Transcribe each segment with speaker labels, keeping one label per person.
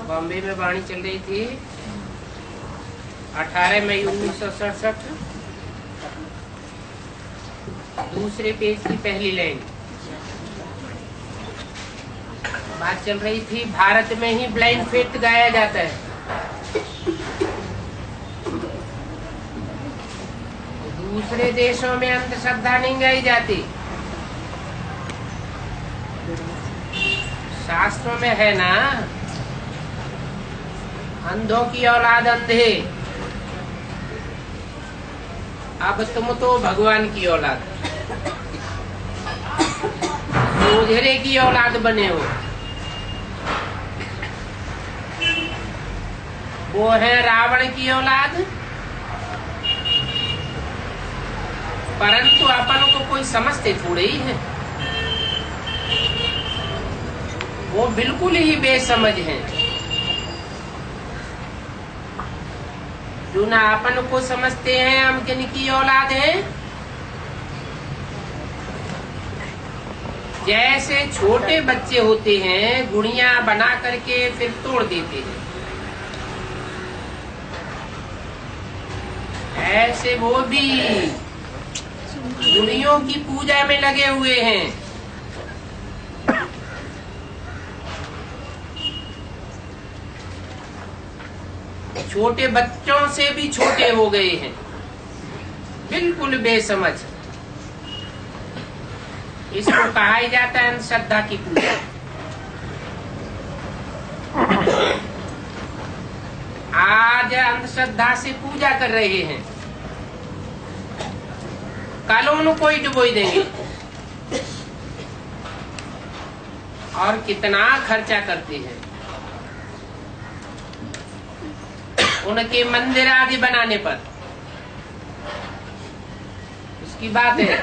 Speaker 1: बॉम्बे में वाणी चल रही थी 18 मई 1967, दूसरे पेज की पहली लाइन। बात चल रही थी भारत में ही ब्लाइंड फेथ गाया जाता है। दूसरे देशों में अंधश्रद्धा नहीं गाई जाती। शास्त्रों में है ना, अंधों की औलाद अंधे, अब तुम तो भगवान की औलाद, ओझरे की औलाद बने हो। वो है रावण की औलाद, परंतु अपन को कोई समझते थोड़े ही है। वो बिल्कुल ही बेसमझ है। जो ना अपन को समझते हैं हम किनकी औलाद हैं। जैसे छोटे बच्चे होते हैं, गुड़िया बना करके फिर तोड़ देते हैं, ऐसे वो भी गुड़ियों की पूजा में लगे हुए हैं। छोटे बच्चों से भी छोटे हो गए हैं, बिल्कुल बेसमझ। इसको कहा ही जाता है अंधश्रद्धा की पूजा। आज अंधश्रद्धा से पूजा कर रहे हैं, कल उनको ही डुबोई देंगे। और कितना खर्चा करते हैं उनके मंदिर आदि बनाने पर। उसकी बात है,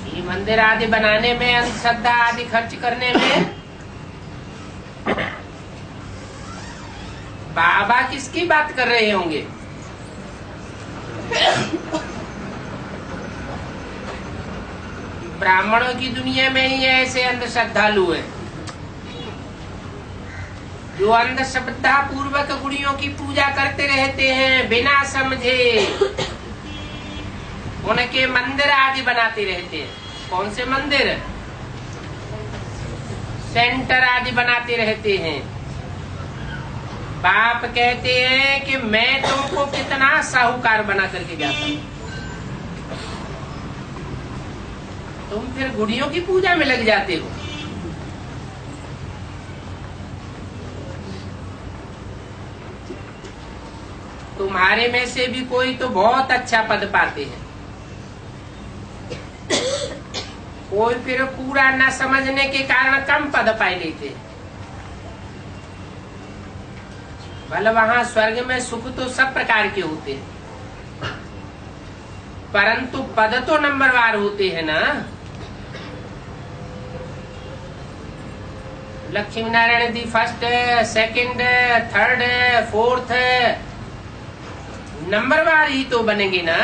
Speaker 1: ये मंदिर आदि बनाने में, अंधश्रद्धा आदि खर्च करने में बाबा किसकी बात कर रहे होंगे? ब्राह्मणों की दुनिया में ही ऐसे अंधश्रद्धालु हैं जो अंधश्रद्धा पूर्वक गुड़ियों की पूजा करते रहते हैं, बिना समझे उनके मंदिर आदि बनाते रहते हैं। कौन से मंदिर? सेंटर आदि बनाते रहते हैं। बाप कहते हैं कि मैं तुमको कितना साहूकार बना करके जाता हूं, तुम फिर गुड़ियों की पूजा में लग जाते हो। तुम्हारे में से भी कोई तो बहुत अच्छा पद पाते हैं, कोई फिर पूरा न समझने के कारण कम पद पाए लेते हैं। भले वहां स्वर्ग में सुख तो सब प्रकार के होते हैं, परंतु पद तो नंबरवार होते हैं ना। Lakshmi Narayan the first, second, third, fourth नंबरवार ही तो बनेंगे ना।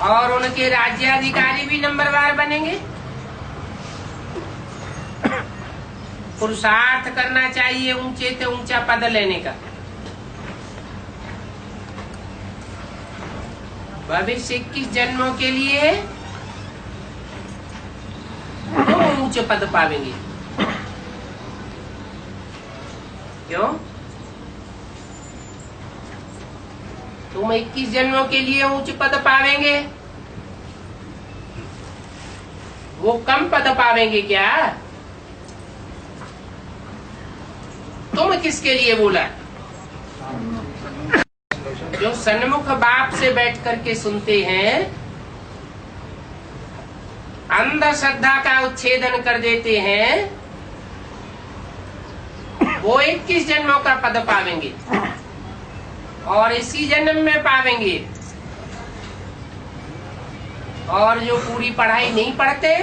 Speaker 1: और उनके राज्याधिकारी भी नंबरवार बनेंगे। पुरुषार्थ करना चाहिए ऊंचे से ऊंचा पद लेने का। भविष्य 21 जन्मों के लिए तो ऊंचे पद पावेंगे। क्यों? तुम 21 जन्मों के लिए ऊंचे पद पावेंगे, वो कम पद पावेंगे क्या? तुम किसके लिए बोला? जो सन्मुख बाप से बैठ करके सुनते हैं, अंधश्रद्धा का उच्छेदन कर देते हैं, वो 21 जन्मों का पद पावेंगे और इसी जन्म में पावेंगे। और जो पूरी पढ़ाई नहीं पढ़ते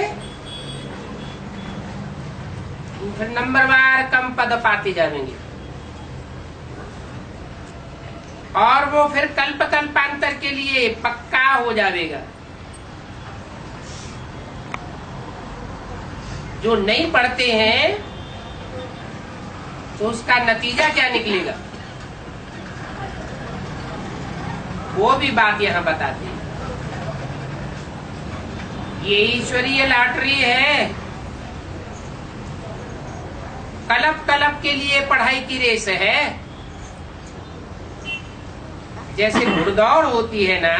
Speaker 1: फिर नंबरवार कम पद पाते जाएंगे, और वो फिर कल्प कल्पांतर के लिए पक्का हो जाएगा। जो नहीं पढ़ते हैं तो उसका नतीजा क्या निकलेगा, वो भी बात यहाँ बताते हैं। ये ईश्वरीय लॉटरी है, कलप कलप के लिए पढ़ाई की रेस है। जैसे घुड़दौड़ होती है ना,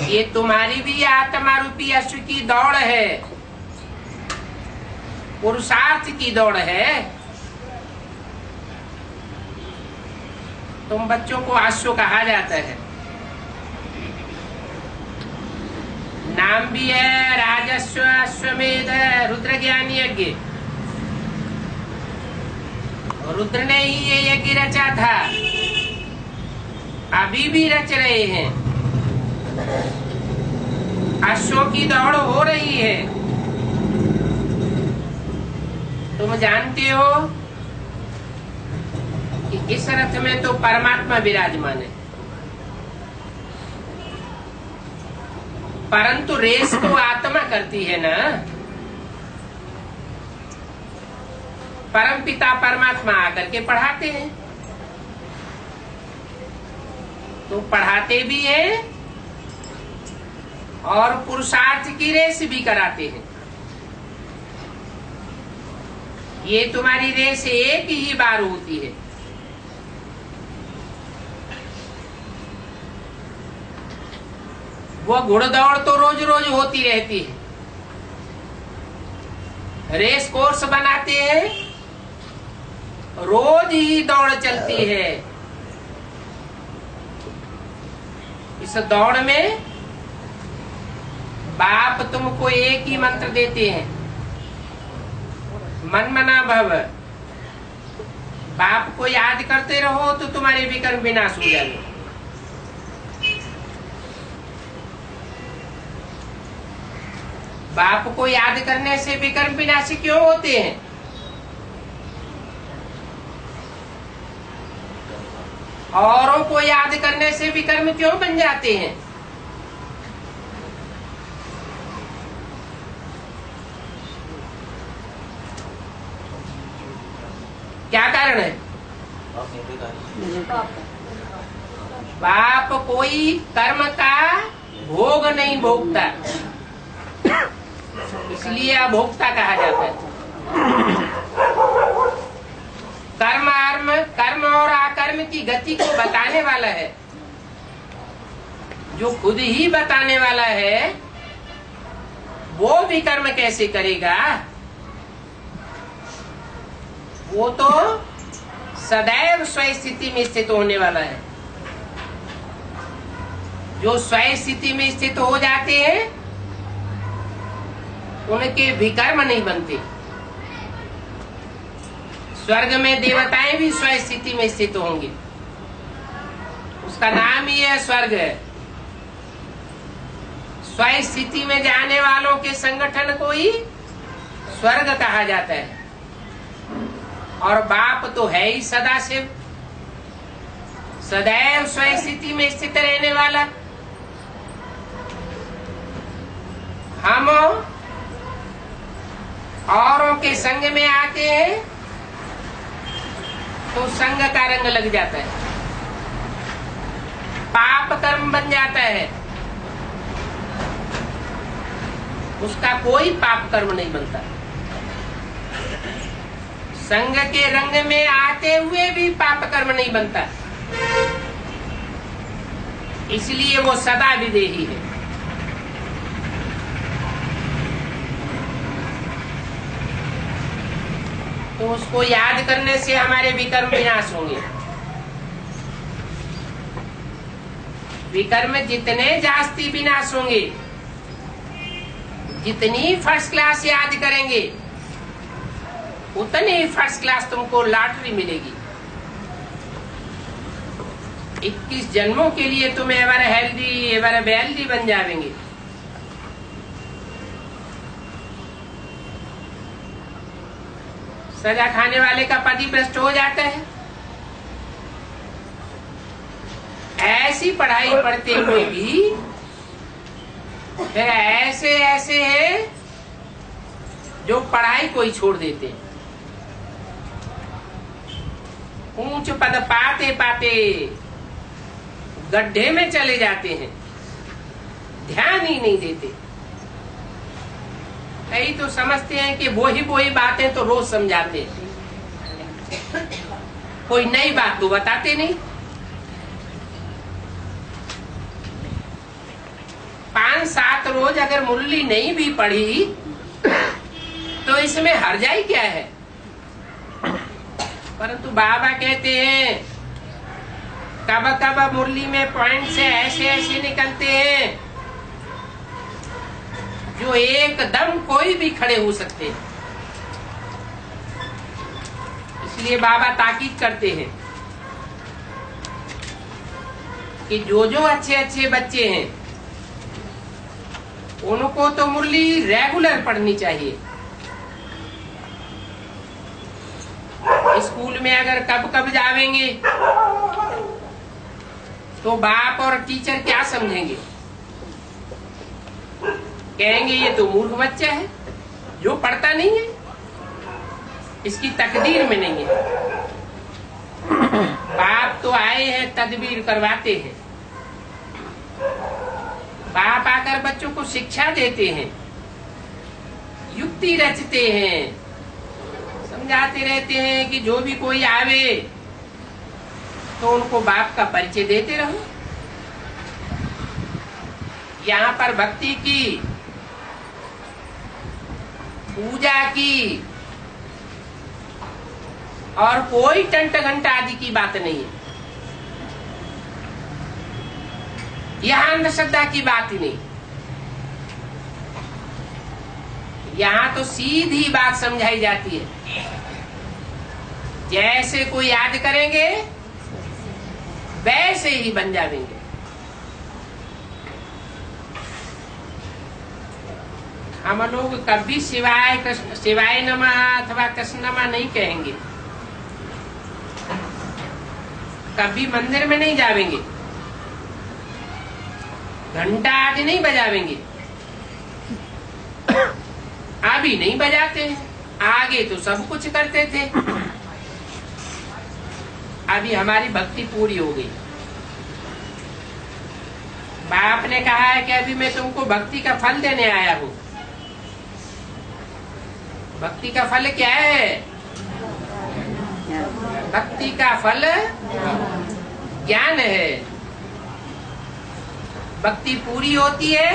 Speaker 1: ये तुम्हारी भी आत्मा रूपी अश्व की दौड़ है, पुरुषार्थ की दौड़ है। तुम बच्चों को अश्व कहा जाता है, नाम भी है राजस्व, अश्वमेध, रुद्र ज्ञान यज्ञ। रुद्र ने ही ये यज्ञ रचा था, अभी भी रच रहे हैं। अश्वों की दौड़ हो रही है। तुम जानते हो कि इस रथ में तो परमात्मा विराजमान है, परंतु रेस तो आत्मा करती है ना। परम पिता परमात्मा आकर के पढ़ाते हैं, तो पढ़ाते भी हैं और पुरुषार्थ की रेस भी कराते हैं। ये तुम्हारी रेस एक ही बार होती है। वो घुड़दौड़ तो रोज रोज होती रहती है। रेस कोर्स बनाते हैं, रोज ही दौड़ चलती है। इस दौड़ में बाप तुमको एक ही मंत्र देते हैं, मन मना भव। बाप को याद करते रहो तो तुम्हारे विकर्म विनाश हो जाएंगे। बाप को याद करने से विकर्म विनाशी क्यों होते हैं? औरों को याद करने से विकर्म क्यों बन जाते हैं? क्या कारण है? बाप कोई कर्म का भोग नहीं भोगता, इसलिए अभोक्ता कहा जाता है। कर्म और अकर्म की गति को बताने वाला है। जो खुद ही बताने वाला है वो भी कर्म कैसे करेगा? वो तो सदैव स्वयं स्थिति में स्थित होने वाला है। जो स्वयं स्थिति में स्थित हो जाते हैं उनके विकर्म नहीं बनते। स्वर्ग में देवताएं भी स्वयं स्थिति में स्थित होंगे, उसका नाम ही है स्वर्ग। स्वयं स्थिति में जाने वालों के संगठन को ही स्वर्ग कहा जाता है। और बाप तो है ही सदाशिव, सदैव स्वयं स्थिति में स्थित रहने वाला। हम औरों के संग में आते हैं तो संग का रंग लग जाता है, पाप कर्म बन जाता है। उसका कोई पाप कर्म नहीं बनता। संग के रंग में आते हुए भी पाप कर्म नहीं बनता, इसलिए वो सदा विदेही है। तो उसको याद करने से हमारे विकर्म विनाश होंगे। विकर्म जितने जास्ती विनाश होंगे, जितनी फर्स्ट क्लास याद करेंगे, उतनी फर्स्ट क्लास तुमको लॉटरी मिलेगी। 21 जन्मों के लिए तुम एवर हेल्दी एवर वेल्दी बन जाएंगे। सजा खाने वाले का पति भ्रष्ट हो जाता है। ऐसी पढ़ाई पढ़ते हुए भी फिर ऐसे ऐसे हैं जो पढ़ाई को ही छोड़ देते हैं। ऊंच पद पाते पाते गड्ढे में चले जाते हैं, ध्यान ही नहीं देते। कई तो समझते हैं कि वो ही बातें तो रोज समझाते हैं, कोई नई बात तो बताते नहीं। 5-7 रोज अगर मुरली नहीं भी पढ़ी तो इसमें हर्जाई क्या है। परंतु बाबा कहते हैं कब कब मुरली में पॉइंट से ऐसे ऐसे निकलते हैं जो एकदम कोई भी खड़े हो सकते हैं। इसलिए बाबा ताकीद करते हैं कि जो अच्छे अच्छे बच्चे हैं उनको तो मुरली रेगुलर पढ़नी चाहिए। स्कूल में अगर कब कब जावेंगे तो बाप और टीचर क्या समझेंगे, कहेंगे ये तो मूर्ख बच्चा है जो पढ़ता नहीं है, इसकी तकदीर में नहीं है। बाप तो आए हैं तदबीर करवाते हैं, बाप आकर बच्चों को शिक्षा देते हैं, युक्ति रचते हैं, समझाते रहते हैं कि जो भी कोई आवे तो उनको बाप का परिचय देते रहो। यहाँ पर भक्ति की, पूजा की और कोई टंट घंटा आदि की बात नहीं है। यहाँ अंधश्रद्धा की बात ही नहीं, यहाँ तो सीधी बात समझाई जाती है। जैसे कोई याद करेंगे वैसे ही बन जाएंगे। हम लोग कभी शिवाय कृष्ण शिवाय नमः अथवा कृष्ण नमः नहीं कहेंगे, कभी मंदिर में नहीं जावेंगे, घंटा आदि नहीं बजावेंगे, अभी नहीं बजाते हैं, आगे तो सब कुछ करते थे। अभी हमारी भक्ति पूरी हो गई। बाप ने कहा है कि अभी मैं तुमको भक्ति का फल देने आया हूँ। भक्ति का फल क्या है? भक्ति का फल ज्ञान है। भक्ति पूरी होती है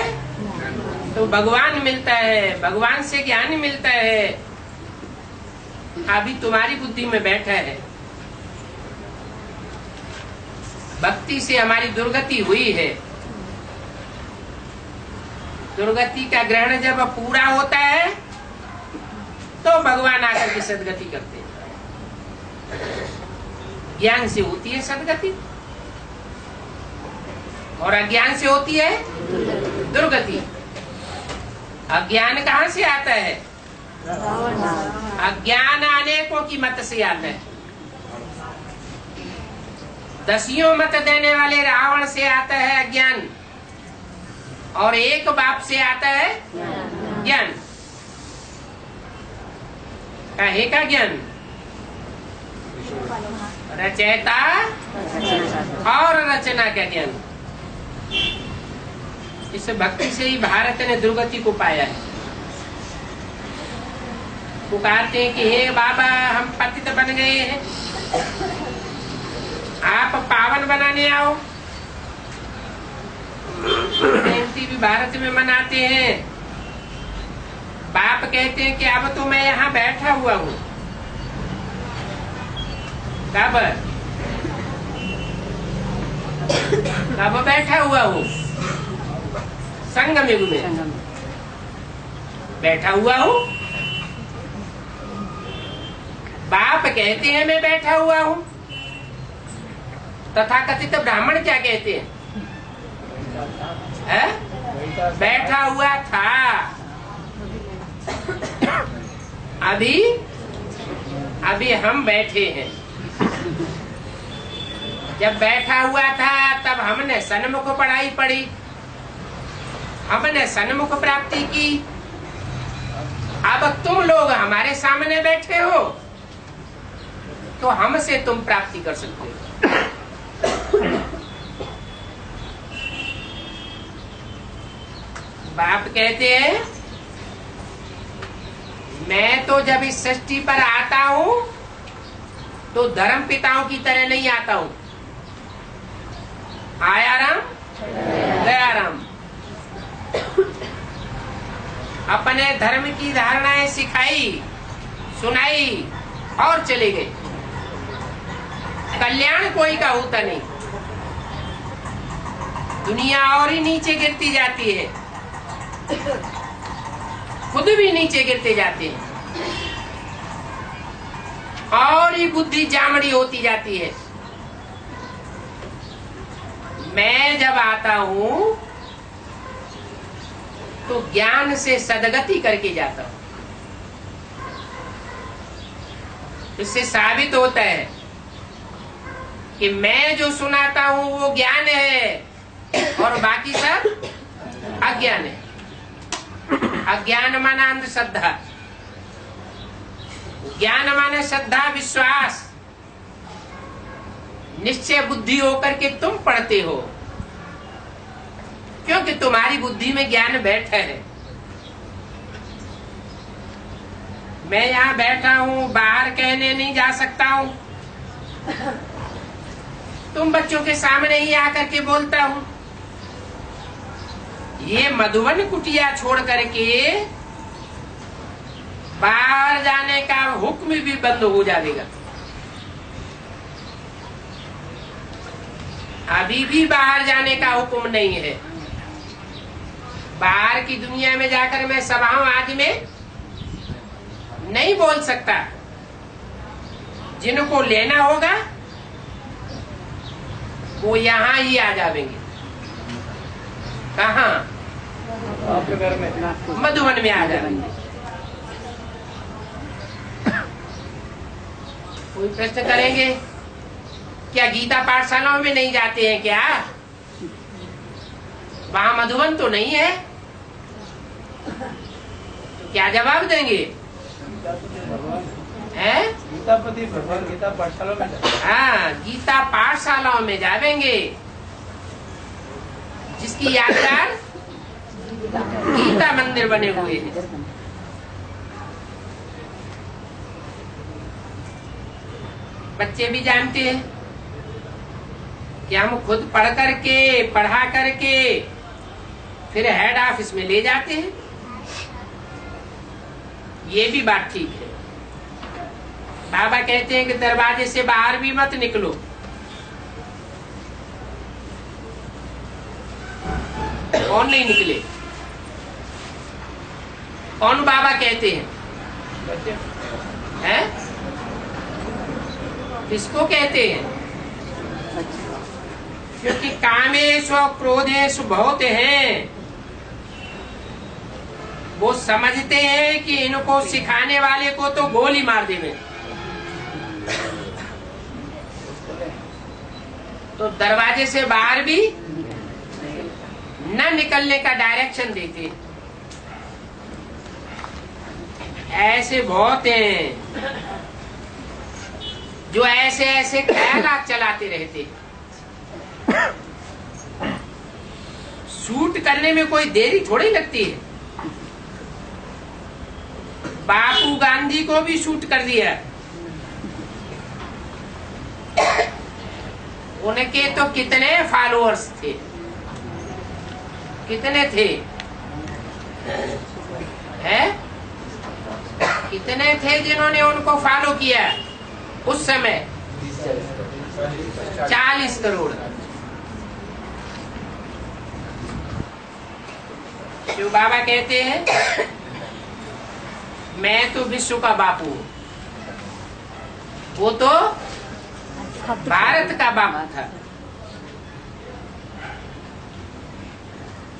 Speaker 1: तो भगवान मिलता है, भगवान से ज्ञान मिलता है। अभी तुम्हारी बुद्धि में बैठा है। भक्ति से हमारी दुर्गति हुई है। दुर्गति का ग्रहण जब पूरा होता है तो भगवान आकर के सदगति करते हैं। ज्ञान से होती है सदगति और अज्ञान से होती है दुर्गति। अज्ञान कहाँ से आता है? अज्ञान अनेकों की मत से आता है। 10 मत देने वाले रावण से आता है अज्ञान और एक बाप से आता है ज्ञान। काहे का ज्ञान? रचयिता और रचना का ज्ञान। इस भक्ति से ही भारत ने दुर्गति को पाया है। पुकारते हैं कि हे बाबा हम पतित बन गए हैं, आप पावन बनाने आओ। जयंती भी भारत में मनाते हैं। बाप कहते हैं कि अब तो मैं यहाँ बैठा हुआ हूँ। कब बैठा हुआ हूँ? संगम युग में बैठा हुआ हूँ। बाप कहते हैं मैं बैठा हुआ हूँ। तथाकथित ब्राह्मण क्या कहते हैं? है? बैठा हुआ था। अभी हम बैठे हैं। जब बैठा हुआ था तब हमने सन्मुख पढ़ाई पढ़ी, हमने सन्मुख प्राप्ति की। अब तुम लोग हमारे सामने बैठे हो तो हमसे तुम प्राप्ति कर सकते हो। बाप कहते हैं मैं तो जब इस सृष्टि पर आता हूं तो धर्म पिताओं की तरह नहीं आता हूं। आया राम गया राम। अपने धर्म की धारणाएं सिखाई, सुनाई और चले गए। कल्याण कोई का होता नहीं, दुनिया और ही नीचे गिरती जाती है, खुद भी नीचे गिरते जाते हैं और ही बुद्धि जामड़ी होती जाती है। मैं जब आता हूं तो ज्ञान से सदगति करके जाता हूं। इससे साबित होता है कि मैं जो सुनाता हूं वो ज्ञान है और बाकी सब अज्ञान है। अज्ञान माना अंधश्रद्धा, ज्ञान माने श्रद्धा विश्वास, निश्चय बुद्धि होकर के तुम पढ़ते हो क्योंकि तुम्हारी बुद्धि में ज्ञान बैठा है। मैं यहाँ बैठा हूँ, बाहर कहने नहीं जा सकता हूँ, तुम बच्चों के सामने ही आकर के बोलता हूँ। ये मधुबन कुटिया छोड़ करके बाहर जाने का हुक्म भी बंद हो जाएगा। अभी भी बाहर जाने का हुक्म नहीं है। बाहर की दुनिया में जाकर मैं सभाओं आदि में नहीं बोल सकता। जिनको लेना होगा वो यहाँ ही आ जाएंगे। कहाँ?
Speaker 2: आपके घर में,
Speaker 1: मधुबन में आ जाएंगे। कोई प्रश्न करेंगे? क्या गीता पाठशालाओं में नहीं जाते हैं क्या? वहां मधुबन तो नहीं है, तो क्या जवाब देंगे? हैं?
Speaker 2: गीतापति भगवान गीता पाठशाला में जाते।
Speaker 1: हाँ, गीता पाठशालाओं में जावेंगे। जिसकी यादगार गीता मंदिर बने हुए हैं। बच्चे भी जानते हैं कि हम खुद पढ़ करके, पढ़ा करके फिर हेड ऑफिस में ले जाते हैं। ये भी बात ठीक है। बाबा कहते हैं कि दरवाजे से बाहर भी मत निकलो। कौन नहीं निकले? कौन बाबा कहते हैं? हैं? किसको कहते हैं? क्योंकि कामेश और क्रोधेश बहुत हैं। वो समझते हैं कि इनको सिखाने वाले को तो गोली मार देवे, तो दरवाजे से बाहर भी न निकलने का डायरेक्शन देते। ऐसे बहुत हैं जो ऐसे ऐसे ख्यालात चलाते रहते। शूट करने में कोई देरी थोड़ी लगती है। बापू गांधी को भी शूट कर दिया। उनके तो कितने फॉलोअर्स थे, कितने थे? हैं? कितने थे जिन्होंने उनको फॉलो किया उस समय? 40 करोड़। शिव बाबा कहते हैं मैं तो विश्व का बापू हूं, वो तो भारत का बापू था,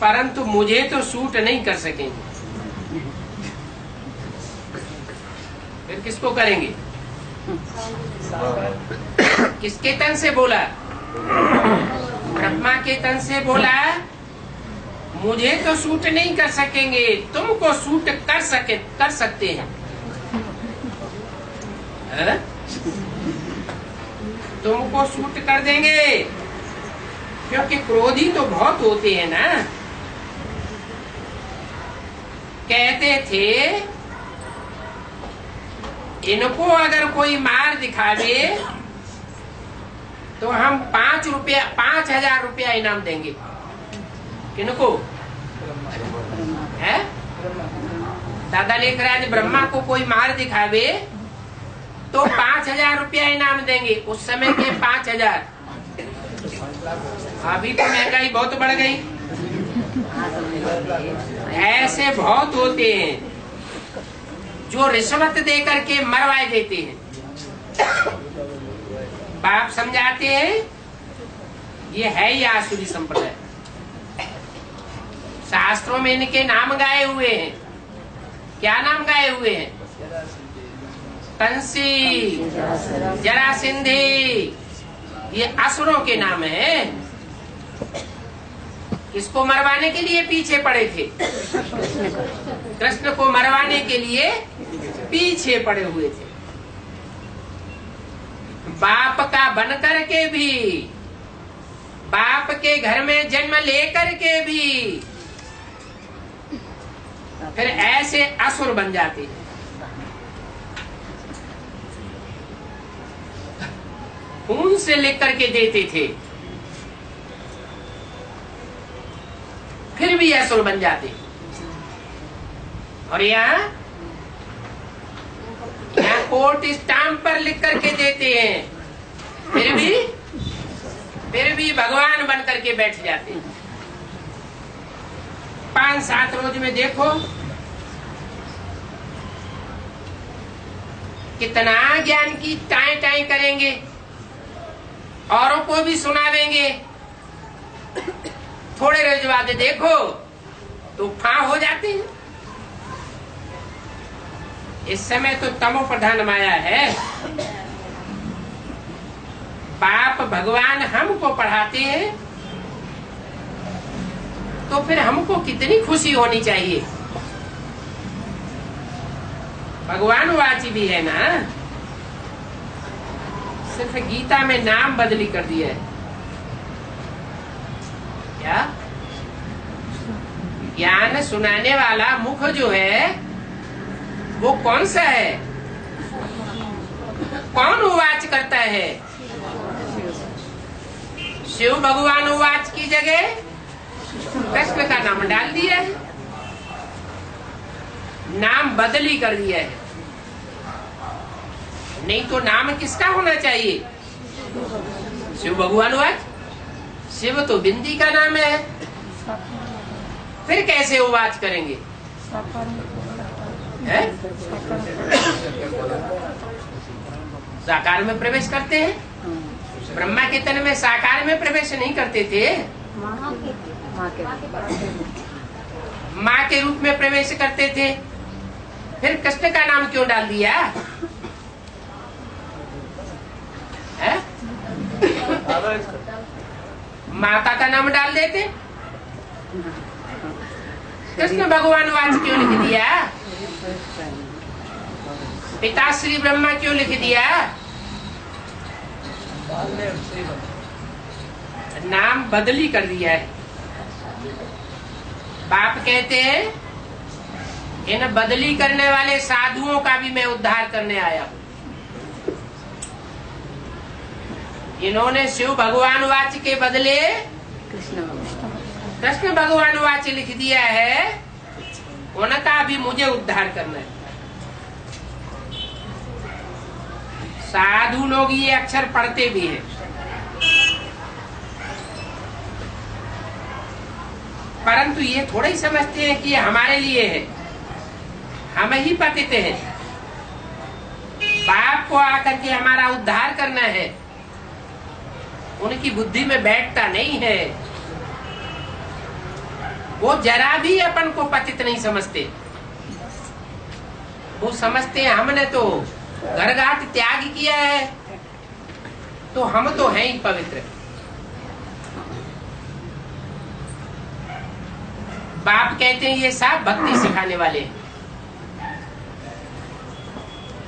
Speaker 1: परंतु मुझे तो सूट नहीं कर सकेंगे, फिर किसको करेंगे? किसके तन से बोला? ब्रह्मा के तन से बोला, मुझे तो सूट नहीं कर सकेंगे, तुमको सूट कर सकते हैं। है? तुमको सूट कर देंगे, क्योंकि क्रोधी तो बहुत होते हैं ना। कहते थे इनको अगर कोई मार दिखावे तो हम 5,000 रुपया इनाम देंगे। किनको? है? दादा लेखराज ब्रह्मा को कोई मार दिखावे तो 5,000 रुपया इनाम देंगे। उस समय के 5,000, अभी तो महंगाई बहुत बढ़ गई। ऐसे बहुत होते हैं जो रिश्वत दे करके मरवाए देते हैं। बाप समझाते हैं ये है ही आसुरी संप्रदाय। शास्त्रों में इनके नाम गाए हुए हैं। क्या नाम गाए हुए हैं? कंसी, जरासिंधी, ये असुरों के नाम है। किसको मरवाने के लिए पीछे पड़े थे? कृष्ण को मरवाने के लिए पीछे पड़े हुए थे। बाप का बन करके भी, बाप के घर में जन्म लेकर के भी फिर ऐसे असुर बन जाते हैं। खून से लिख करके देते थे, फिर भी असुर बन जाते। और यहाँ कोर्ट स्टाम्प पर लिख करके देते हैं, फिर भी भगवान बन करके बैठ जाते हैं। 5-7 रोज में देखो कितना ज्ञान की टाई टाई करेंगे, औरों को भी सुनावेंगे। थोड़े रोज बाद देखो तो फां हो जाते हैं। इस समय तो तमो प्रधान माया है। बाप भगवान हमको पढ़ाते हैं तो फिर हमको कितनी खुशी होनी चाहिए। भगवान वाची भी है ना, सिर्फ गीता में नाम बदली कर दिया है। क्या? ज्ञान सुनाने वाला मुख जो है वो कौन सा है? कौन उवाच करता है? शिव भगवान उवाच की जगह कृष्ण का नाम डाल दिया है, नाम बदली कर दिया है। नहीं तो नाम किसका होना चाहिए? शिव भगवान उवाच। शिव तो बिंदी का नाम है, फिर कैसे उवाच करेंगे? है? साकार में प्रवेश करते हैं। ब्रह्मा के तन में साकार में प्रवेश नहीं करते थे, माँ के रूप में प्रवेश करते थे। फिर कृष्ण का नाम क्यों डाल दिया? है? माता का नाम डाल देते। कृष्ण भगवान वाच क्यों लिख दिया? पिता श्री ब्रह्मा क्यों लिख दिया? नाम बदली कर दिया है। बाप कहते हैं इन बदली करने वाले साधुओं का भी मैं उद्धार करने आया हूं। इन्होंने शिव भगवान वाच के बदले कृष्ण भगवान वाच लिख दिया है, उनका भी मुझे उद्धार करना है। साधु लोग ये अक्षर पढ़ते भी हैं, परंतु ये थोड़ा ही समझते हैं कि ये हमारे लिए है, हम ही पतित हैं। बाप को आकर के हमारा उद्धार करना है, उनकी बुद्धि में बैठता नहीं है। वो जरा भी अपन को पतित नहीं समझते। वो समझते हैं हमने तो घर घाट त्याग किया है, तो हम तो हैं ही पवित्र। बाप कहते हैं ये सब भक्ति सिखाने वाले हैं,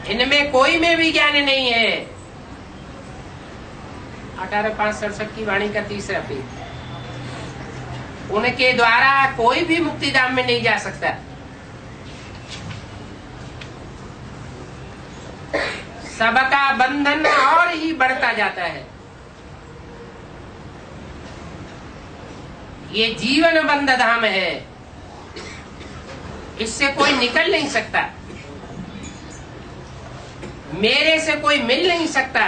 Speaker 1: इनमें कोई में भी ज्ञान नहीं है। 18:5:67 की वाणी का तीसरा पेज। उनके द्वारा कोई भी मुक्तिधाम में नहीं जा सकता। सबका बंधन और ही बढ़ता जाता है। ये जीवन बंध धाम है, इससे कोई निकल नहीं सकता, मेरे से कोई मिल नहीं सकता।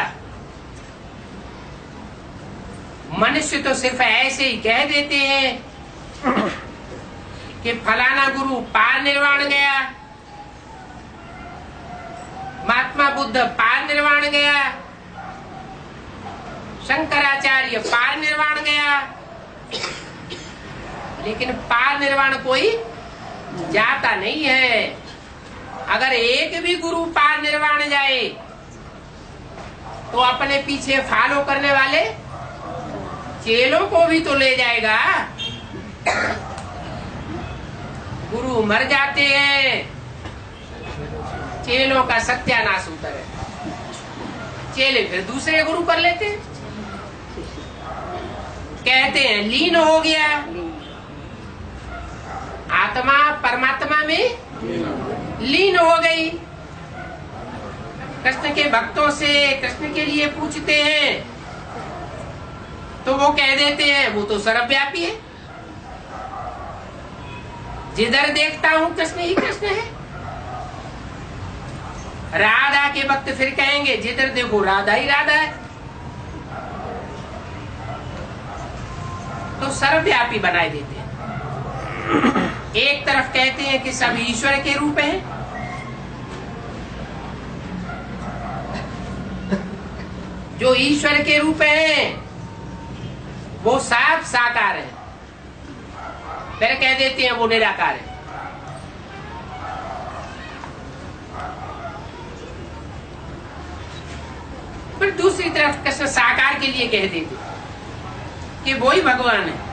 Speaker 1: मनुष्य तो सिर्फ ऐसे ही कह देते हैं कि फलाना गुरु पार निर्वाण गया, महात्मा बुद्ध पार निर्वाण गया, शंकराचार्य पार निर्वाण गया, लेकिन पार निर्वाण कोई जाता नहीं है। अगर एक भी गुरु पार निर्वाण जाए तो अपने पीछे फॉलो करने वाले चेलों को भी तो ले जाएगा। गुरु मर जाते हैं, चेलों का सत्यानाश होता है, चेले फिर दूसरे गुरु कर लेते हैं। कहते हैं लीन हो गया, आत्मा परमात्मा में लीन हो गई। कृष्ण के भक्तों से कृष्ण के लिए पूछते हैं तो वो कह देते हैं वो तो सर्वव्यापी है, जिधर देखता हूं कृष्ण ही कृष्ण है। राधा के भक्त फिर कहेंगे जिधर देखो राधा ही राधा है। तो सर्वव्यापी बनाए देते हैं। एक तरफ कहते हैं कि सब ईश्वर के रूप हैं, जो ईश्वर के रूप हैं वो साफ साकार है, फिर कह देते हैं वो निराकार है। फिर दूसरी तरफ कृष्ण साकार के लिए कह देते कि वो ही भगवान है।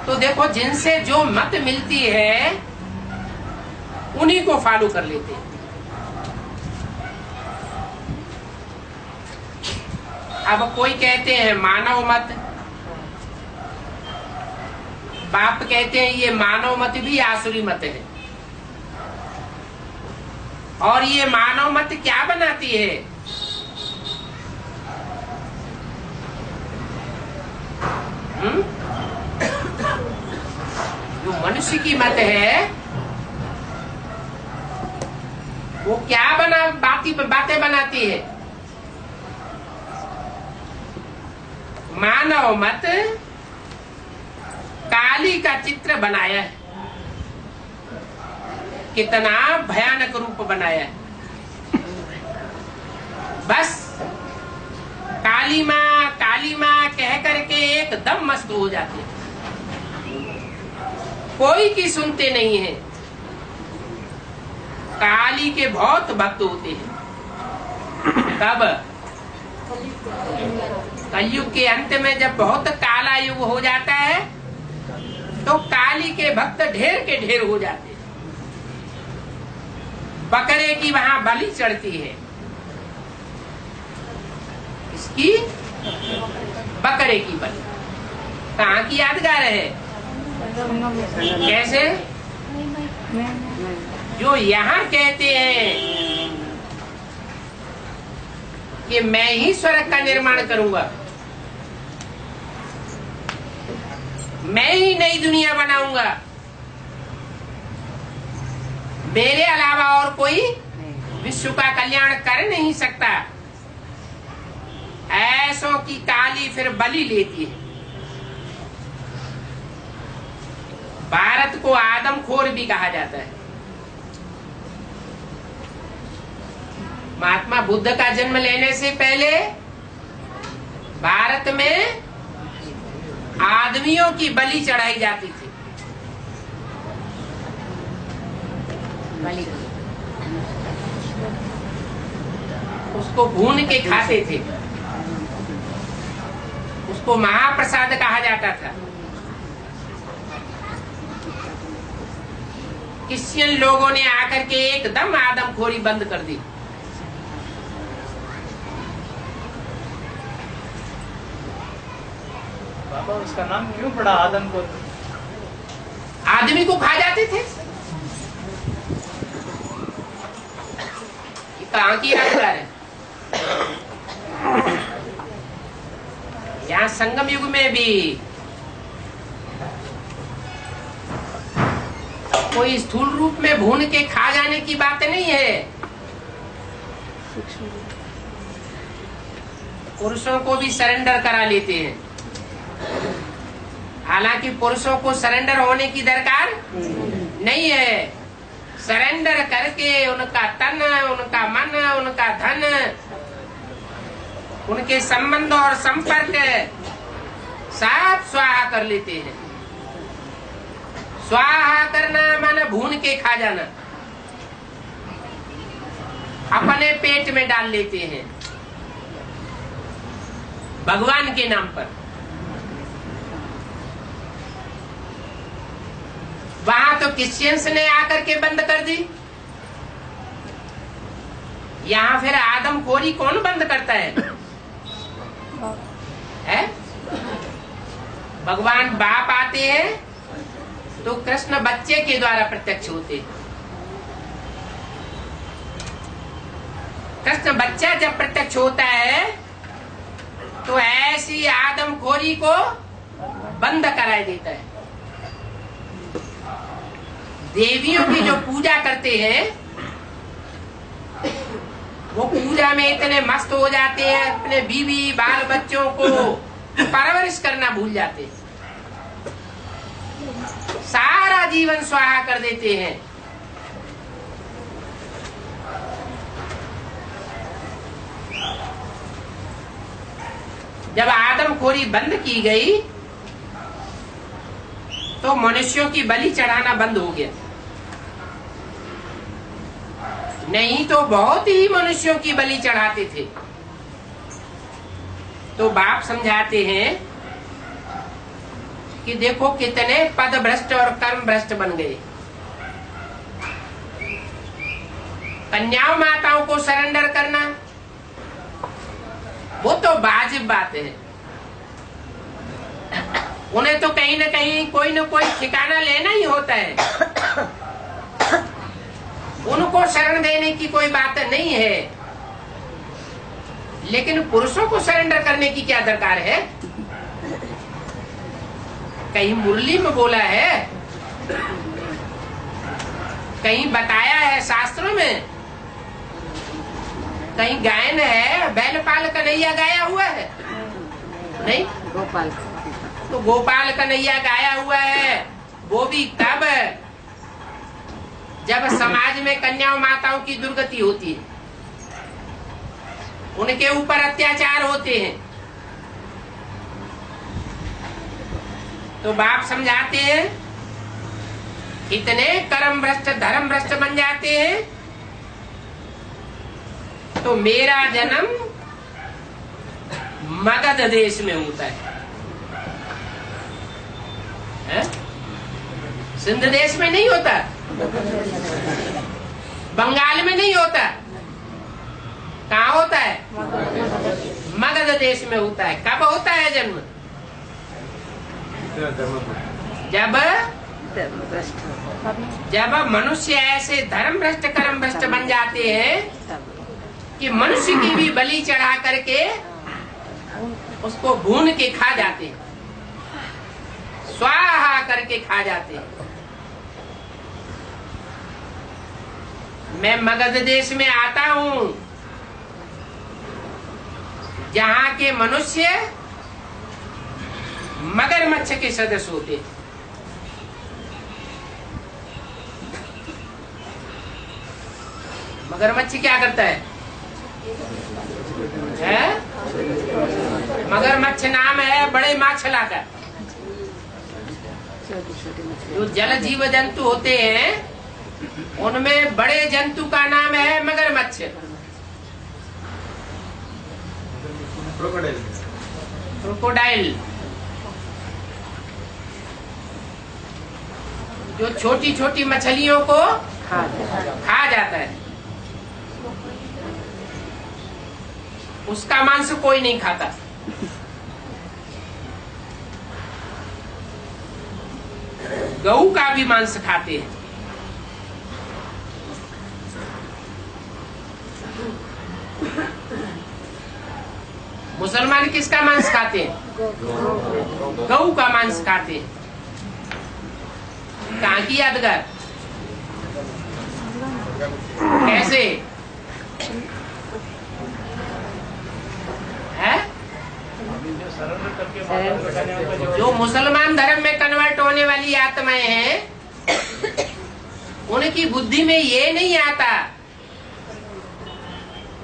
Speaker 1: तो देखो जिनसे जो मत मिलती है उन्हीं को फॉलो कर लेते हैं। अब कोई कहते हैं मानव मत, बाप कहते हैं ये मानव मत भी आसुरी मत है। और ये मानव मत क्या बनाती है? जो मनुष्य की मत है वो क्या बातें बनाती है? मानव मत काली का चित्र बनाया है, कितना भयानक रूप बनाया है। बस काली माँ कह करके एकदम मस्त हो जाते हैं, कोई की सुनते नहीं है। काली के बहुत भक्त होते हैं। कब? कलयुग के अंत में जब बहुत काला युग हो जाता है तो काली के भक्त ढेर के ढेर हो जाते हैं। बकरे की वहां बलि चढ़ती है, इसकी बकरे की बलि कहाँ की यादगार है? कैसे? जो यहाँ कहते हैं कि मैं ही स्वर्ग का निर्माण करूंगा, मैं ही नई दुनिया बनाऊंगा, मेरे अलावा और कोई विश्व का कल्याण कर नहीं सकता, ऐसों की काली फिर बलि लेती है। भारत को आदमखोर भी कहा जाता है। महात्मा बुद्ध का जन्म लेने से पहले भारत में आदमियों की बलि चढ़ाई जाती थी। उसको भून के खाते थे, उसको महाप्रसाद कहा जाता था। क्रिश्चियन लोगों ने आकर के एकदम आदमखोरी बंद कर दी।
Speaker 2: बाबा उसका नाम क्यों पड़ा आदम को?
Speaker 1: आदमी को खा जाते थे। ये कहाँ की यात्रा है? यहाँ संगम युग में भी कोई स्थूल रूप में भून के खा जाने की बात नहीं है। पुरुषों को भी सरेंडर करा लेते हैं। हालांकि पुरुषों को सरेंडर होने की दरकार नहीं है। सरेंडर करके उनका तन, उनका मन, उनका धन, उनके संबंध और संपर्क सब स्वाहा कर लेते हैं। स्वाहा करना माने भून के खा जाना, अपने पेट में डाल लेते हैं भगवान के नाम पर। वहां तो क्रिश्चियंस ने आकर के बंद कर दी। यहाँ फिर आदमखोरी कौन बंद करता है? भगवान बाप आते हैं तो कृष्ण बच्चे के द्वारा प्रत्यक्ष होते। कृष्ण बच्चा जब प्रत्यक्ष होता है तो ऐसी आदमखोरी को बंद करा देता है। देवियों की जो पूजा करते हैं वो पूजा में इतने मस्त हो जाते हैं, अपने बीवी बाल बच्चों को परवरिश करना भूल जाते हैं, सारा जीवन स्वाहा कर देते हैं। जब आदमखोरी बंद की गई तो मनुष्यों की बलि चढ़ाना बंद हो गया। नहीं तो बहुत ही मनुष्यों की बलि चढ़ाते थे। तो बाप समझाते हैं कि देखो कितने पद भ्रष्ट और कर्म भ्रष्ट बन गए। कन्याओं माताओं को सरेंडर करना वो तो वाजिब बात है। उन्हें तो कहीं न कहीं कोई न कोई ठिकाना लेना ही होता है। उनको शरण देने की कोई बात नहीं है। लेकिन पुरुषों को सरेंडर करने की क्या दरकार है? कहीं मुरली में बोला है, कहीं बताया है शास्त्रों में, कहीं गायन है, बैलपाल कन्हैया गाया हुआ है? नहीं,
Speaker 3: गोपाल।
Speaker 1: तो गोपाल कन्हैया गाया हुआ है वो भी तब जब समाज में कन्याओं माताओं की दुर्गति होती है, उनके ऊपर अत्याचार होते हैं। तो बाप समझाते हैं इतने कर्म भ्रष्ट धर्म भ्रष्ट बन जाते हैं तो मेरा जन्म मगध देश में होता है? सिंध देश में नहीं होता, बंगाल में नहीं होता, कहाँ होता है? मगध देश में होता है। कब होता है जन्म? जब मनुष्य ऐसे धर्म भ्रष्ट कर्म भ्रष्ट बन जाते हैं कि मनुष्य की भी बलि चढ़ा करके उसको भून के खा जाते हैं, स्वाहा करके खा जाते हैं। मैं मगध देश में आता हूं जहां के मनुष्य मगरमच्छ के सदस्य होते। मगरमच्छ क्या करता है? मगरमच्छ नाम है बड़े माछला का। जो जल जीव जंतु होते हैं उनमें बड़े जंतु का नाम है मगरमच्छ। क्रोकोडाइल। जो छोटी छोटी मछलियों को खा जाता है, उसका मांस कोई नहीं खाता। गऊ का भी मांस खाते हैं। मुसलमान किसका मांस खाते हैं? गऊ का मांस खाते हैं। कहाँ की यादगार? कैसे है? जो मुसलमान धर्म में कन्वर्ट होने वाली आत्माएं हैं, उनकी बुद्धि में ये नहीं आता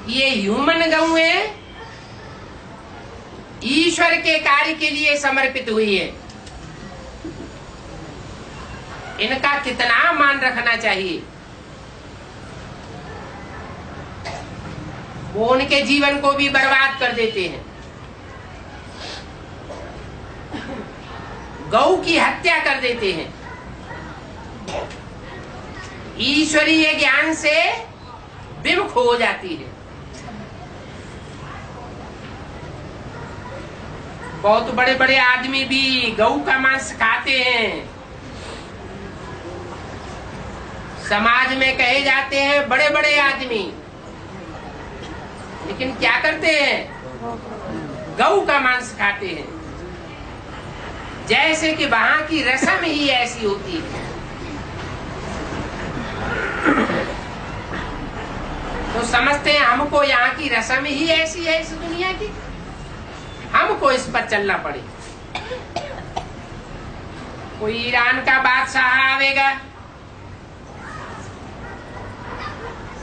Speaker 1: ये ह्यूमन गऊ है, ईश्वर के कार्य के लिए समर्पित हुई है। इनका कितना मान रखना चाहिए। वो उनके जीवन को भी बर्बाद कर देते हैं। गौ की हत्या कर देते हैं। ईश्वरीय ज्ञान से विमुख हो जाती है। बहुत बड़े बड़े आदमी भी गऊ का मांस खाते हैं। समाज में कहे जाते हैं बड़े बड़े आदमी, लेकिन क्या करते हैं? गऊ का मांस खाते हैं। जैसे कि वहां की रस्म ही ऐसी होती है। तो समझते हैं हमको यहाँ की रस्म ही ऐसी है इस दुनिया की, हमको इस पर चलना पड़े। कोई ईरान का बादशाह आवेगा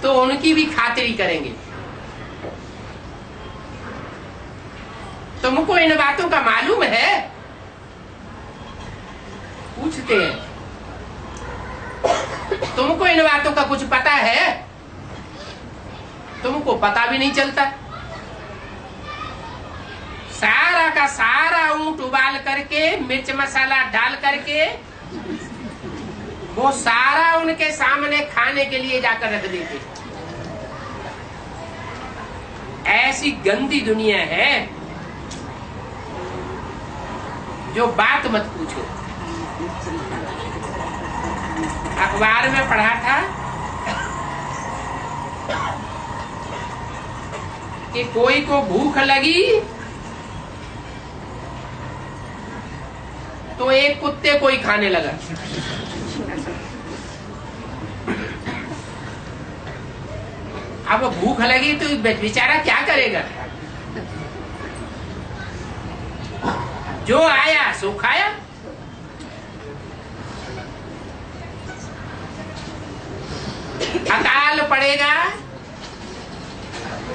Speaker 1: तो उनकी भी खातिरी करेंगे। तुमको इन बातों का मालूम है? पूछते हैं, तुमको इन बातों का कुछ पता है? तुमको पता भी नहीं चलता। सारा का सारा ऊंट उबाल करके मिर्च मसाला डाल करके वो सारा उनके सामने खाने के लिए जाकर रख देते। ऐसी गंदी दुनिया है जो बात मत पूछो। अखबार में पढ़ा था कि कोई को भूख लगी तो एक कुत्ते को ही खाने लगा। अब भूख लगी तो बेचारा क्या करेगा? जो आया सो खाया। अकाल पड़ेगा,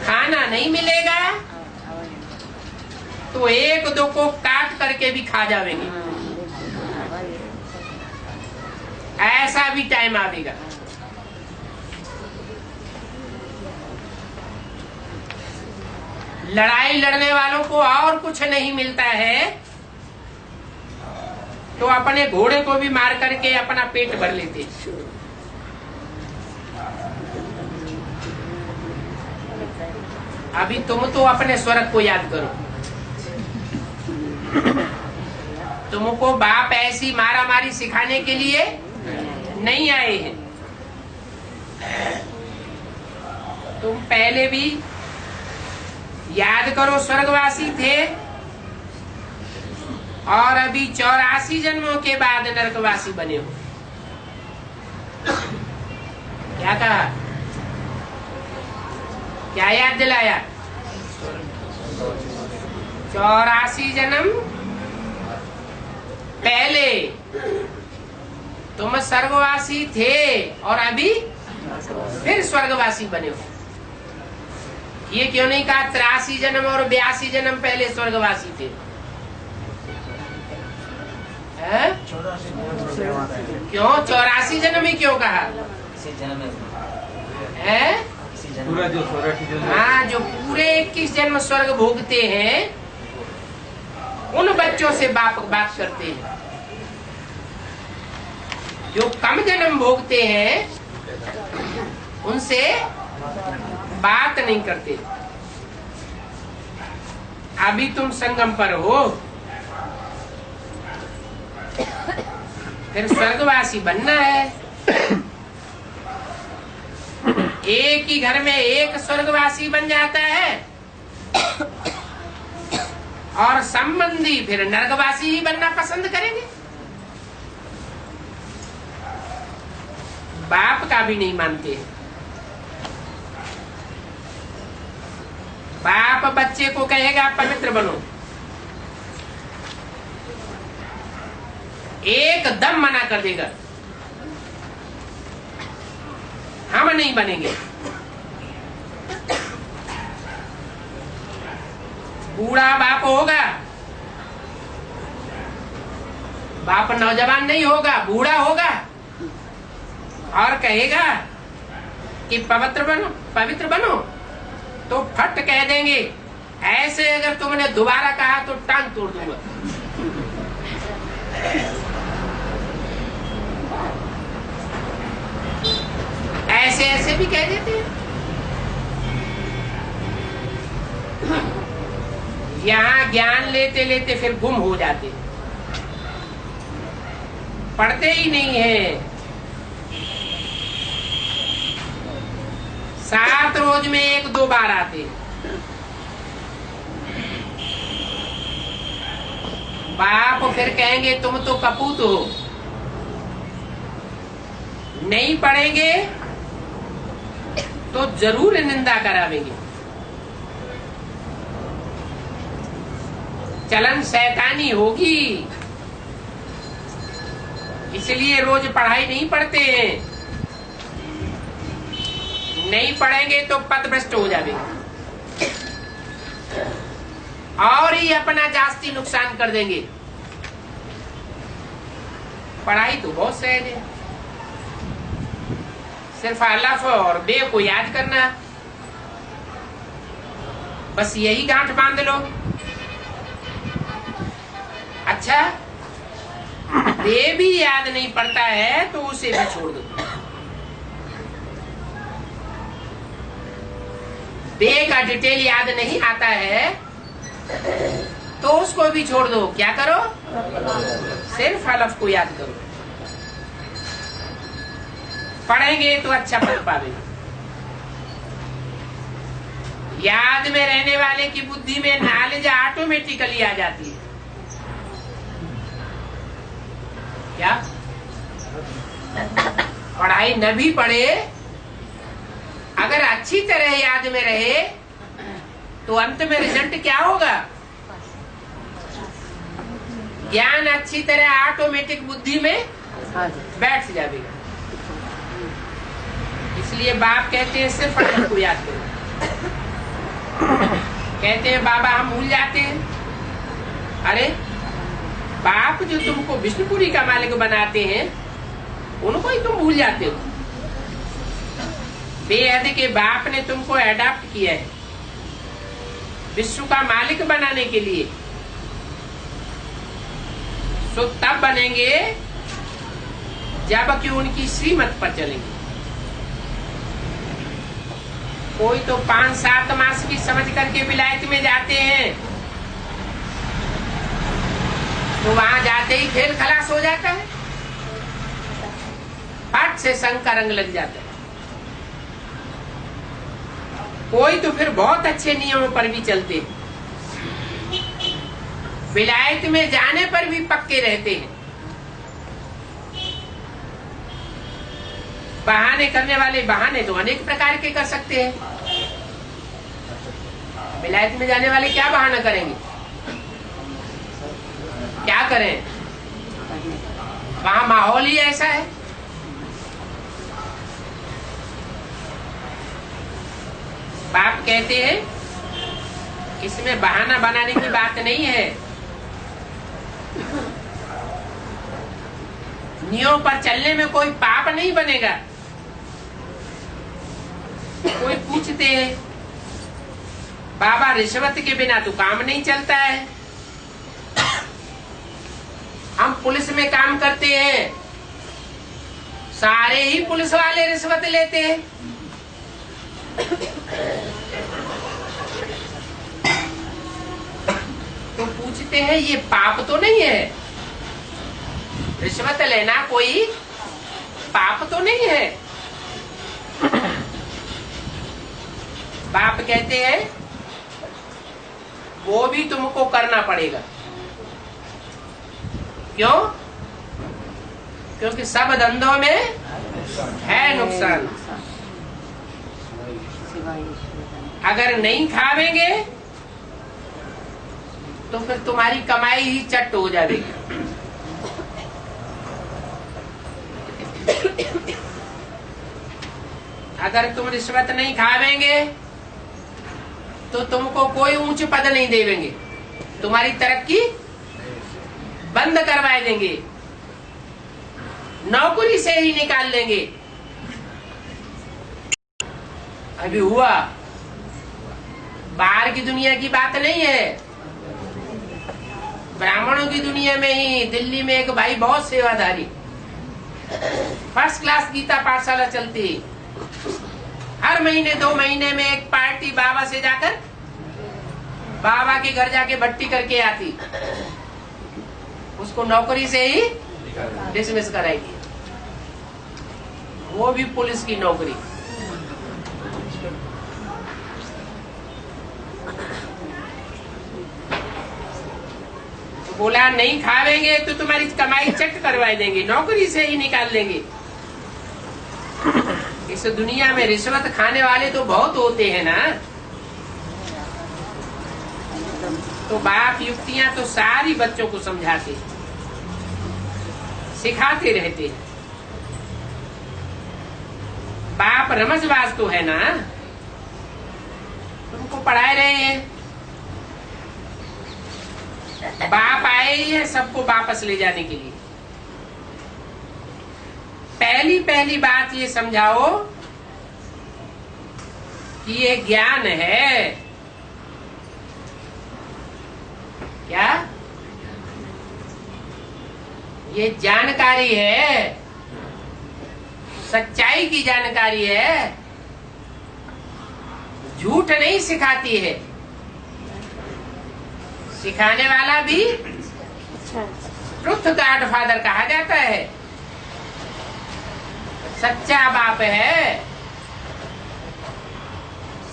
Speaker 1: खाना नहीं मिलेगा तो एक दो को काट करके भी खा जाएंगे। ऐसा भी टाइम आएगा। लड़ाई लड़ने वालों को और कुछ नहीं मिलता है तो अपने घोड़े को भी मार करके अपना पेट भर लेते। अभी तुम तो अपने स्वर्ग को याद करो। तुमको बाप ऐसी मारा मारी सिखाने के लिए नहीं आए हैं। तुम पहले भी याद करो स्वर्गवासी थे और अभी 84 जन्मों के बाद नरकवासी बने हो। क्या कहा? क्या याद दिलाया? 84 जन्म पहले तुम स्वर्गवासी थे और अभी फिर स्वर्गवासी बने हो। ये क्यों नहीं कहा 83 जन्म और 82 जन्म पहले स्वर्गवासी थे? है? क्यों 84 जन्म ही क्यों कहा है?
Speaker 3: पूरा जो 84 जन्म,
Speaker 1: हाँ, जो पूरे 21 जन्म स्वर्ग भोगते हैं उन बच्चों से बात करते हैं। जो कम जन्म भोगते हैं उनसे बात नहीं करते। अभी तुम संगम पर हो, फिर स्वर्गवासी बनना है। एक ही घर में एक स्वर्गवासी बन जाता है और संबंधी फिर नरकवासी ही बनना पसंद करेंगे। बाप का भी नहीं मानते। बाप बच्चे को कहेगा पवित्र बनो, एकदम मना कर देगा, हम नहीं बनेंगे। बूढ़ा बाप होगा, बाप नौजवान नहीं होगा, बूढ़ा होगा और कहेगा कि पवित्र बनो तो फट कह देंगे। ऐसे अगर तुमने दोबारा कहा तो टांग तोड़ दूंगा। ऐसे भी कह देते हैं। यहाँ ज्ञान लेते लेते फिर गुम हो जाते, पढ़ते ही नहीं है। 7 रोज में 1-2 बार आते। बाप फिर कहेंगे तुम तो कपूत हो, नहीं पढ़ेंगे तो जरूर निंदा करावेंगे। चलन शैतानी होगी, इसलिए रोज पढ़ाई नहीं पढ़ते हैं। नहीं पढ़ेंगे तो पथभ्रष्ट हो जाएंगे और ही अपना जास्ती नुकसान कर देंगे। पढ़ाई तो बहुत सहज है, सिर्फ अलफ और बे को याद करना, बस यही गांठ बांध लो। अच्छा, बे भी याद नहीं पड़ता है तो उसे भी छोड़ दो। बे का डिटेल याद नहीं आता है तो उसको भी छोड़ दो। क्या करो? सिर्फ अलफ को याद करो। पढ़ेंगे तो अच्छा पढ़ पाएंगे। याद में रहने वाले की बुद्धि में नॉलेज ऑटोमेटिकली आ जाती है। क्या? पढ़ाई न भी पढ़े, अगर अच्छी तरह याद में रहे तो अंत में रिजल्ट क्या होगा? ज्ञान अच्छी तरह ऑटोमेटिक बुद्धि में बैठ जाएगा। इसलिए बाप कहते हैं सिर्फ अल्लाह को याद करो। कहते हैं बाबा हम भूल जाते हैं। अरे बाप जो तुमको विष्णुपुरी का मालिक बनाते हैं उनको ही तुम भूल जाते हो। बेहद के बाप ने तुमको अडॉप्ट किया है विश्व का मालिक बनाने के लिए। सो तब बनेंगे जबकि उनकी श्रीमत पर चलेंगे। कोई तो 5-7 मास की समझ करके विलायत में जाते हैं तो वहां जाते ही खेल खलास हो जाता है, फट से संग का रंग लग जाता है। कोई तो फिर बहुत अच्छे नियमों पर भी चलते हैं, विलायत में जाने पर भी पक्के रहते हैं। बहाने करने वाले बहाने तो अनेक प्रकार के कर सकते हैं। विलायत में जाने वाले क्या बहाना करेंगे? क्या करें? वहां माहौल ही ऐसा है। बाप कहते हैं इसमें बहाना बनाने की बात नहीं है। नियमों पर चलने में कोई पाप नहीं बनेगा। कोई पूछते हैं बाबा रिश्वत के बिना तो काम नहीं चलता है। हम पुलिस में काम करते हैं, सारे ही पुलिस वाले रिश्वत लेते हैं। तो पूछते हैं ये पाप तो नहीं है? रिश्वत लेना कोई पाप तो नहीं है? बाप कहते हैं वो भी तुमको करना पड़ेगा। क्यों? क्योंकि सब धंधों में है नुकसान। अगर नहीं खावेंगे तो फिर तुम्हारी कमाई ही चट हो जाएगी। अगर तुम रिश्वत नहीं खावेंगे तो तुमको कोई ऊंच पद नहीं देवेंगे, तुम्हारी तरक्की बंद करवा देंगे, नौकरी से ही निकाल लेंगे। अभी हुआ, बाहर की दुनिया की बात नहीं है। ब्राह्मणों की दुनिया में ही दिल्ली में एक भाई बहुत सेवाधारी, फर्स्ट क्लास गीता पाठशाला चलती, हर महीने 2 महीने में एक पार्टी बाबा से जाकर बाबा के घर जाके भट्टी करके आती, उसको नौकरी से ही डिसमिस कराएगी, वो भी पुलिस की नौकरी। बोला नहीं खावेंगे तो तुम्हारी कमाई चट करवा देंगे, नौकरी से ही निकाल देंगे। इस दुनिया में रिश्वत खाने वाले तो बहुत होते हैं ना। तो बाप युक्तियां तो सारी बच्चों को समझाते, सिखाते रहते। बाप रमजबाज तो है ना, तुमको पढ़ा रहे हैं। बाप आए ही है सबको वापस ले जाने के लिए। पहली बात ये समझाओ कि ये ज्ञान है। क्या? ये जानकारी है, सच्चाई की जानकारी है, झूठ नहीं सिखाती है। सिखाने वाला भी ट्रुथ गॉडफादर कहा जाता है, सच्चा बाप है,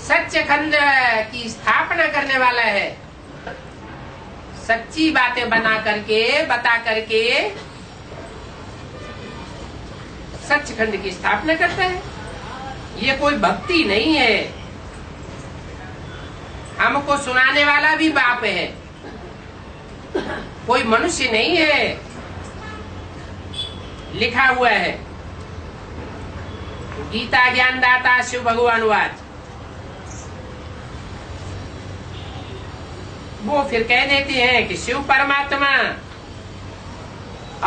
Speaker 1: सच्चखंड की स्थापना करने वाला है, सच्ची बातें बना करके बता करके सच्चखंड की स्थापना करता है। ये कोई भक्ति नहीं है। हमको सुनाने वाला भी बाप है, कोई मनुष्य नहीं है। लिखा हुआ है गीता ज्ञानदाता शिव भगवान वाच। वो फिर कह देते हैं कि शिव परमात्मा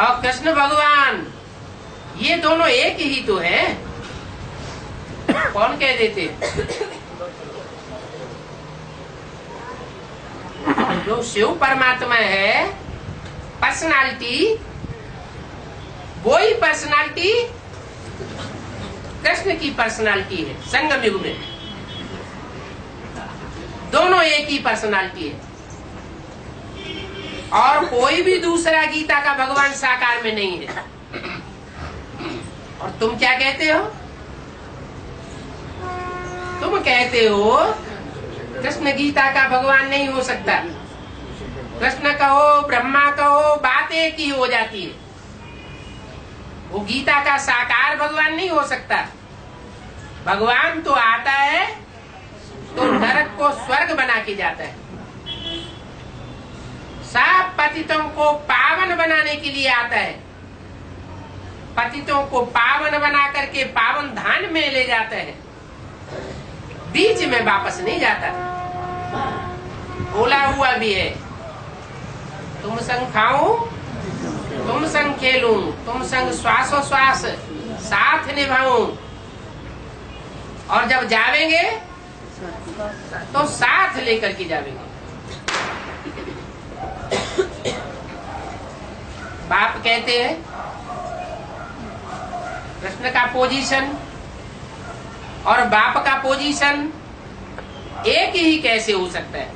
Speaker 1: और कृष्ण भगवान ये दोनों एक ही तो है। कौन कह देते? जो शिव परमात्मा है पर्सनालिटी, वो ही पर्सनालिटी कृष्ण की पर्सनालिटी है। संगम युग में दोनों एक ही पर्सनालिटी है, और कोई भी दूसरा गीता का भगवान साकार में नहीं है। और तुम क्या कहते हो? तुम कहते हो कृष्ण गीता का भगवान नहीं हो सकता। कृष्ण कहो ब्रह्मा कहो बात एक ही हो जाती है। वो गीता का साकार भगवान नहीं हो सकता। भगवान तो आता है तो नरक को स्वर्ग बना के जाता है, सब पतितों को पावन बनाने के लिए आता है। पतितों को पावन बना करके पावन धाम में ले जाता है। बीच में वापस नहीं जाता, बोला हुआ भी है, तुम संग खाऊं, तुम संग खेलूं, तुम संग श्वासों श्वास साथ निभाऊं, और जब जावेंगे तो साथ लेकर के जावेंगे। बाप कहते हैं कृष्ण का पोजीशन और बाप का पोजीशन एक ही कैसे हो सकता है?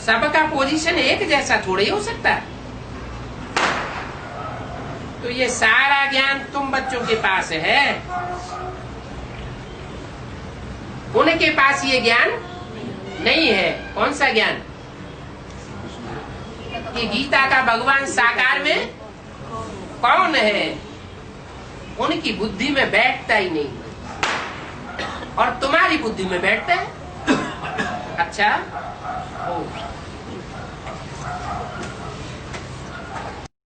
Speaker 1: सबका पोजीशन एक जैसा थोड़ा ही हो सकता है। तो ये सारा ज्ञान तुम बच्चों के पास है, उनके पास ये ज्ञान नहीं है। कौन सा ज्ञान? कि गीता का भगवान साकार में कौन है, उनकी बुद्धि में बैठता ही नहीं, और तुम्हारी बुद्धि में बैठता है। अच्छा,